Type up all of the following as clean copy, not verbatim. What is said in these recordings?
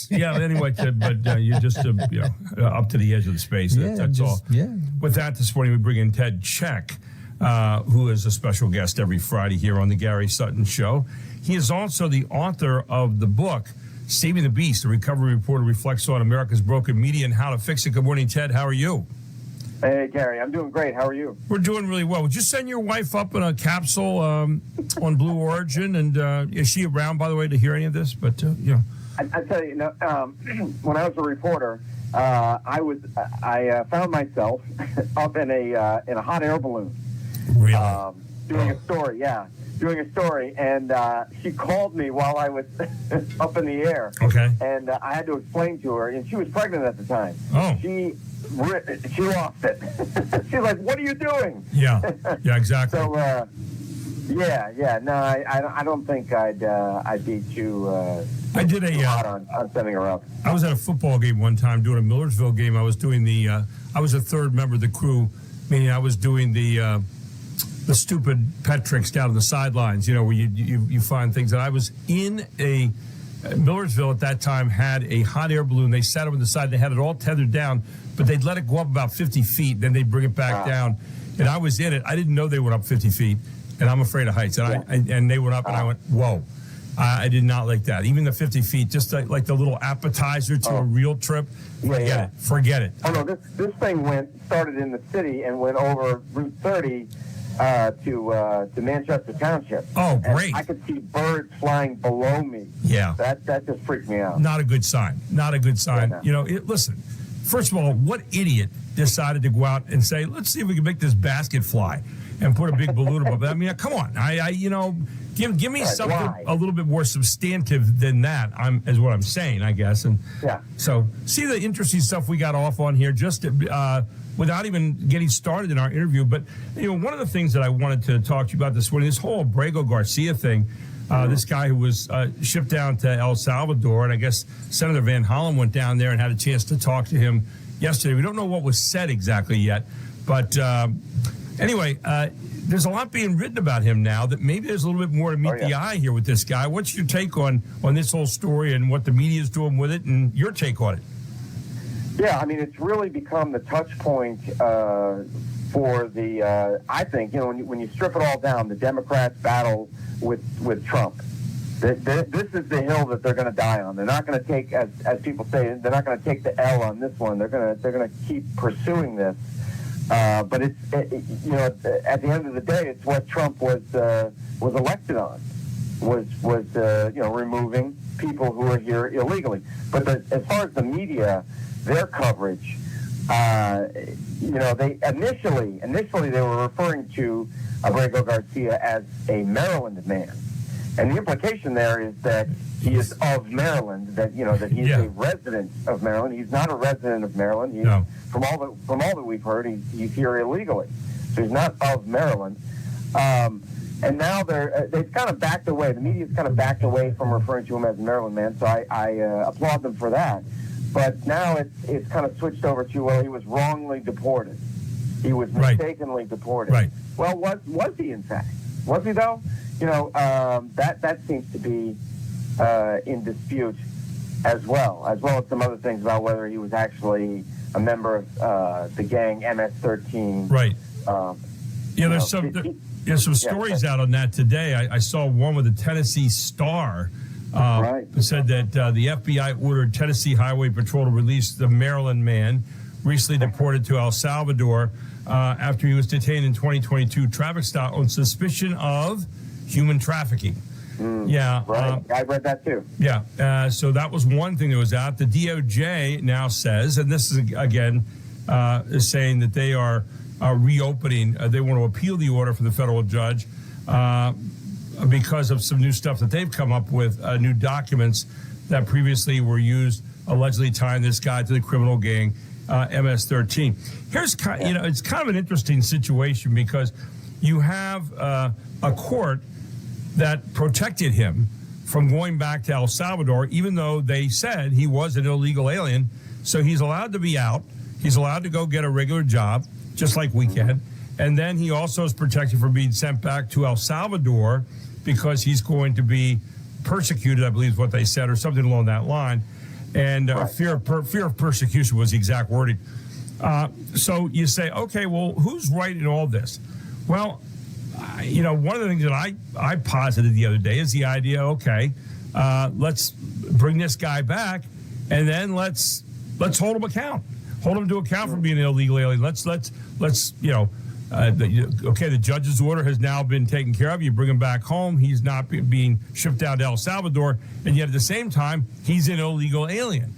Yeah, anyway, you're just up to the edge of the space. That's all. Yeah. With that, this morning we bring in Ted Czech, who is a special guest every Friday here on the Gary Sutton Show. He is also the author of the book, Saving the Beast, the Recovery Reporter reflects on America's broken media and how to fix it. Good morning, Ted. How are you? Hey, Gary. I'm doing great. How are you? We're doing really well. Would you send your wife up in a capsule on Blue Origin? And is she around, by the way, to hear any of this? But, I tell you, when I was a reporter, I found myself up in a hot air balloon. Really? Doing a story, and she called me while I was up in the air. Okay. And I had to explain to her, and she was pregnant at the time. Oh. She lost it. She's like, "What are you doing?" Yeah, exactly. So, no, I don't think I'd be too. I did hot on sending her up. I was at a football game one time doing a Millersville game. I was doing I was a third member of the crew, meaning I was doing the stupid pet tricks down on the sidelines, where you find things. And I was in Millersville at that time had a hot air balloon. They sat over the side. They had it all tethered down, but they'd let it go up about 50 feet. Then they'd bring it back down. And I was in it. I didn't know they went up 50 feet. And I'm afraid of heights. And they went up, and I went, whoa. I did not like that. Even the 50 feet, just like the little appetizer to a real trip. Forget it. Oh, no, this thing started in the city and went over Route 30 to Manchester Township. Oh, great. And I could see birds flying below me. Yeah. That just freaked me out. Not a good sign. Yeah, no. Listen, first of all, what idiot decided to go out and say, let's see if we can make this basket fly and put a big balloon above it? I mean, come on. Give me something a little bit more substantive than that. Is what I'm saying, I guess. And so, see the interesting stuff we got off on here, just without even getting started in our interview. But one of the things that I wanted to talk to you about this morning, this whole Abrego Garcia thing. This guy who was shipped down to El Salvador, and I guess Senator Van Hollen went down there and had a chance to talk to him yesterday. We don't know what was said exactly yet, but anyway. There's a lot being written about him now that maybe there's a little bit more to meet the eye here with this guy. What's your take on this whole story and what the media is doing with it, and your take on it? Yeah, I mean, it's really become the touch point for the, I think, when you strip it all down, the Democrats' battle with Trump. This is the hill that they're going to die on. They're not going to take, as people say, they're not going to take the L on this one. They're going to keep pursuing this. But at the end of the day, it's what Trump was elected on, was removing people who are here illegally. But as far as the media, their coverage, they initially they were referring to Abrego Garcia as a Maryland man, and the implication there is that he is of Maryland, that he's a resident of Maryland. He's not a resident of Maryland. From all that we've heard, he's here illegally, so he's not of Maryland. And now they've kind of backed away. The media's kind of backed away from referring to him as a Maryland man. So I applaud them for that. But now it's kind of switched over to, he was wrongly deported. He was mistakenly deported. Right. Well, was he in fact? Was he though? That seems to be in dispute as well as some other things about whether he was actually a member of the gang MS-13. Right. There's some stories out on that today. I saw one with the Tennessee Star. Said that the FBI ordered Tennessee Highway Patrol to release the Maryland man recently deported to El Salvador after he was detained in 2022 traffic stop on suspicion of human trafficking. I read that too. So that was one thing that was out. The DOJ now says, and this is again is saying that they are reopening. They want to appeal the order from the federal judge because of some new stuff that they've come up with, new documents that previously were used, allegedly tying this guy to the criminal gang MS-13. Here's it's kind of an interesting situation because you have a court that protected him from going back to El Salvador, even though they said he was an illegal alien. So he's allowed to be out. He's allowed to go get a regular job, just like we can. And then he also is protected from being sent back to El Salvador because he's going to be persecuted, I believe is what they said, or something along that line. and fear of persecution was the exact wording. So you say, okay, well, who's right in all this? Well, one of the things that I posited the other day is the idea, okay, let's bring this guy back, and then let's hold him to account for being an illegal alien. Let's the judge's order has now been taken care of. You bring him back home. He's not being shipped down to El Salvador, and yet at the same time, he's an illegal alien.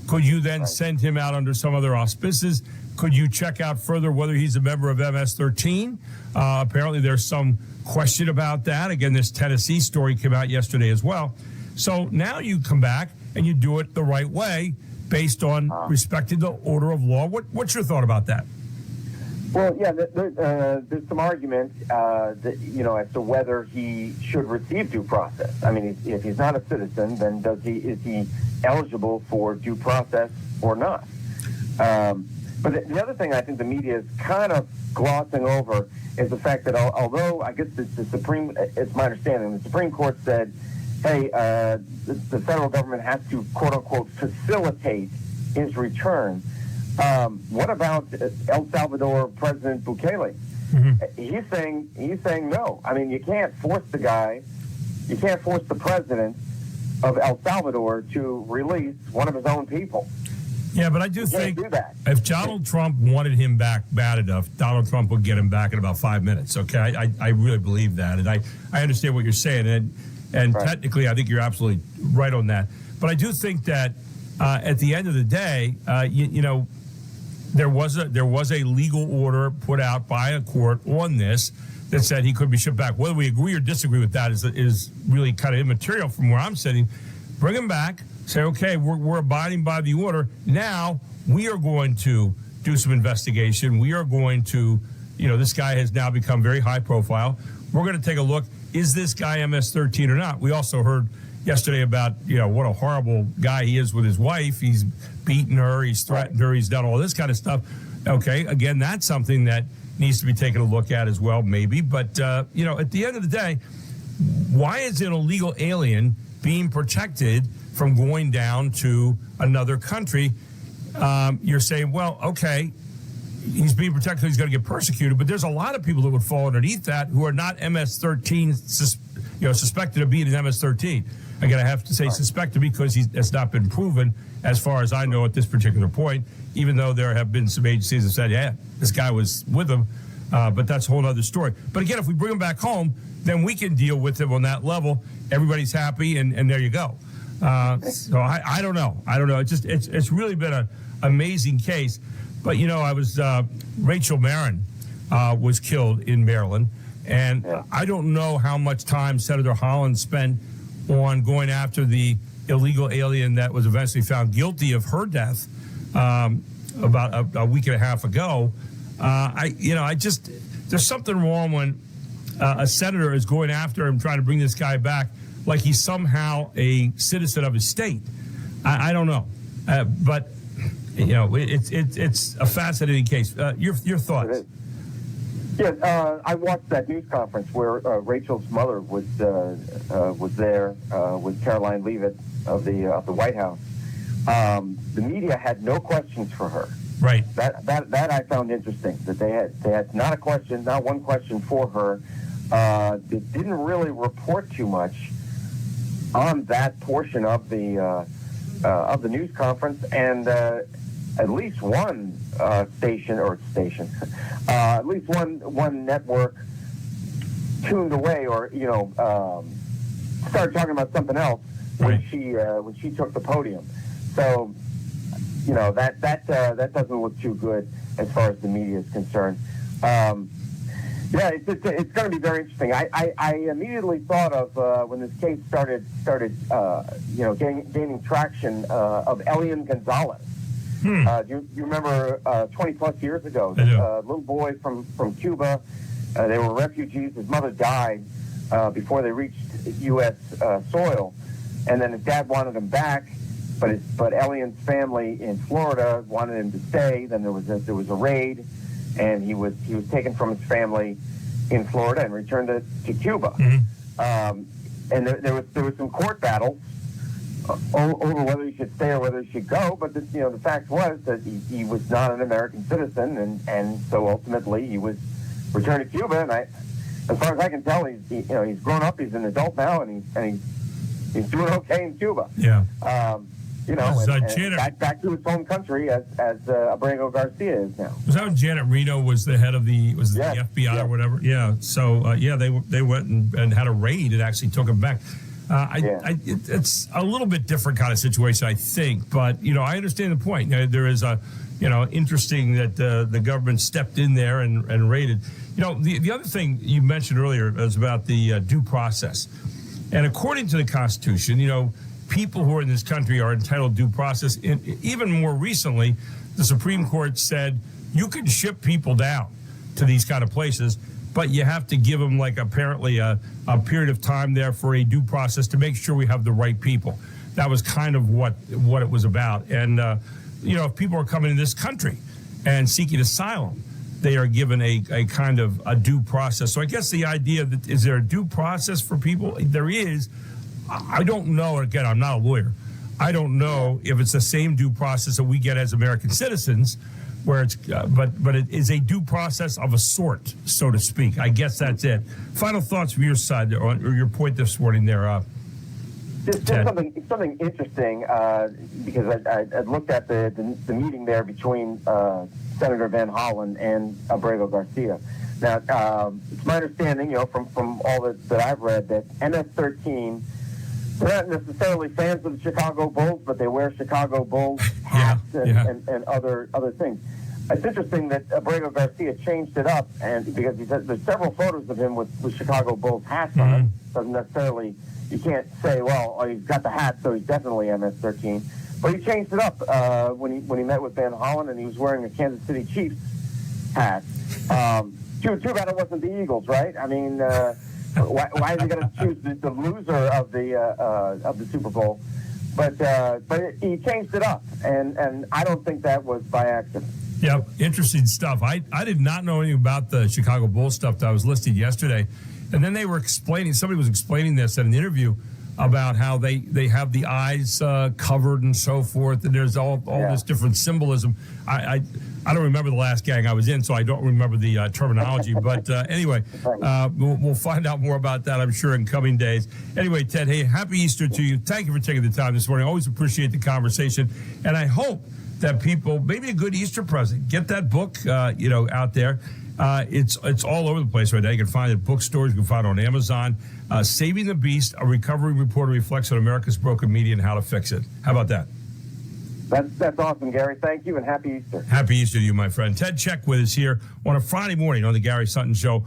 Could you then send him out under some other auspices? Could you check out further whether he's a member of MS-13? Apparently, there's some question about that. Again, this Tennessee story came out yesterday as well. So now you come back and you do it the right way based on respecting the order of law. What's your thought about that? Well, yeah, there's some argument that, as to whether he should receive due process. I mean, if he's not a citizen, then is he eligible for due process or not? But the other thing I think the media is kind of glossing over is the fact that although I guess it's my understanding, the Supreme Court said, hey, the federal government has to, quote unquote, facilitate his return. What about El Salvador President Bukele? Mm-hmm. He's saying no. I mean, you can't force the president of El Salvador to release one of his own people. Yeah, but I do think if Donald Trump wanted him back bad enough, Donald Trump would get him back in about 5 minutes. Okay, I really believe that, and I understand what you're saying, and technically, I think you're absolutely right on that. But I do think that at the end of the day, there was a legal order put out by a court on this that said he could be shipped back. Whether we agree or disagree with that is really kind of immaterial from where I'm sitting. Bring him back. Say, okay, we're abiding by the order. Now we are going to do some investigation. We are going to, this guy has now become very high profile. We're going to take a look. Is this guy MS-13 or not? We also heard yesterday about, what a horrible guy he is with his wife. He's beaten her. He's threatened her. He's done all this kind of stuff. Okay, again, that's something that needs to be taken a look at as well, maybe. But, at the end of the day, why is an illegal alien being protected from going down to another country? You're saying, well, okay, he's being protected, he's going to get persecuted, but there's a lot of people that would fall underneath that who are not MS-13, suspected of being an MS-13. Again, I have to say suspected because it's not been proven, as far as I know at this particular point, even though there have been some agencies that said, yeah, this guy was with him, but that's a whole other story. But again, if we bring him back home, then we can deal with him on that level. Everybody's happy, and there you go. So I don't know. It's really been an amazing case. But, I was Rachel Marin was killed in Maryland. And I don't know how much time Senator Holland spent on going after the illegal alien that was eventually found guilty of her death about a week and a half ago. There's something wrong when a senator is going after him, trying to bring this guy back like he's somehow a citizen of his state. I don't know. But, it's a fascinating case. Your thoughts? Yeah, I watched that news conference where Rachel's mother was there with Caroline Leavitt of the White House. The media had no questions for her. Right. That I found interesting. That they had not one question for her. They didn't really report too much on that portion of the news conference, and at least one at least one network tuned away, or started talking about something else when she took the podium. So that doesn't look too good as far as the media is concerned. It's going to be very interesting. I immediately thought of when this case started gaining traction of Elian Gonzalez. Do you remember 20 plus years ago, a little boy from Cuba? They were refugees. His mother died before they reached U.S. soil, and then his dad wanted him back, but Elian's family in Florida wanted him to stay. Then there was a raid, and he was taken from his family in Florida and returned to Cuba. Mm-hmm. And there was some court battles over whether he should stay or whether he should go. But the fact was that he was not an American citizen, and so ultimately he was returned to Cuba. And as far as I can tell, he's grown up. He's an adult now, and he's doing okay in Cuba. Yeah. And back to his home country as Abrego Garcia is now. Was that when Janet Reno was the head of the FBI or whatever? Yeah. So they went and had a raid and actually took him back. It's a little bit different kind of situation, I think, but I understand the point. There is interesting that the government stepped in there and raided. The other thing you mentioned earlier was about the due process, and according to the Constitution, people who are in this country are entitled to due process. And even more recently, the Supreme Court said you can ship people down to these kind of places, but you have to give them apparently a period of time there for a due process to make sure we have the right people. That was kind of what it was about. And, if people are coming in this country and seeking asylum, they are given a kind of a due process. So I guess the idea that is there a due process for people? There is. I don't know. Again, I'm not a lawyer. I don't know if it's the same due process that we get as American citizens, where it's but it is a due process of a sort, so to speak. I guess that's it. Final thoughts from your side or your point this morning there. Just something interesting because I looked at the meeting there between Senator Van Hollen and Abrego Garcia. Now, it's my understanding, from all that I've read, that MS-13. They're not necessarily fans of the Chicago Bulls, but they wear Chicago Bulls hats and other things. It's interesting that Abrego Garcia changed it up, and because he said there's several photos of him with Chicago Bulls hats on. Doesn't necessarily, you can't say, well, he's got the hat, so he's definitely MS-13. But he changed it up when he met with Van Hollen, and he was wearing a Kansas City Chiefs hat. Too bad it wasn't the Eagles, right? I mean. Why is he going to choose the loser of the Super Bowl? But he changed it up, and I don't think that was by accident. Yeah, interesting stuff. I did not know anything about the Chicago Bulls stuff that was listed yesterday, and then they were explaining. Somebody was explaining this in an interview about how they have the eyes covered and so forth, and there's all this different symbolism. I don't remember the last gang I was in, so I don't remember the terminology. But anyway, we'll find out more about that, I'm sure, in coming days. Anyway, Ted, hey, happy Easter to you. Thank you for taking the time this morning. Always appreciate the conversation. And I hope that people, maybe a good Easter present, get that book, out there. It's all over the place right now. You can find it at bookstores. You can find it on Amazon. Saving the Beast, a recovery report reflects on America's broken media and how to fix it. How about that? That's awesome, Gary. Thank you, and happy Easter. Happy Easter to you, my friend. Ted Czech with us here on a Friday morning on the Gary Sutton Show.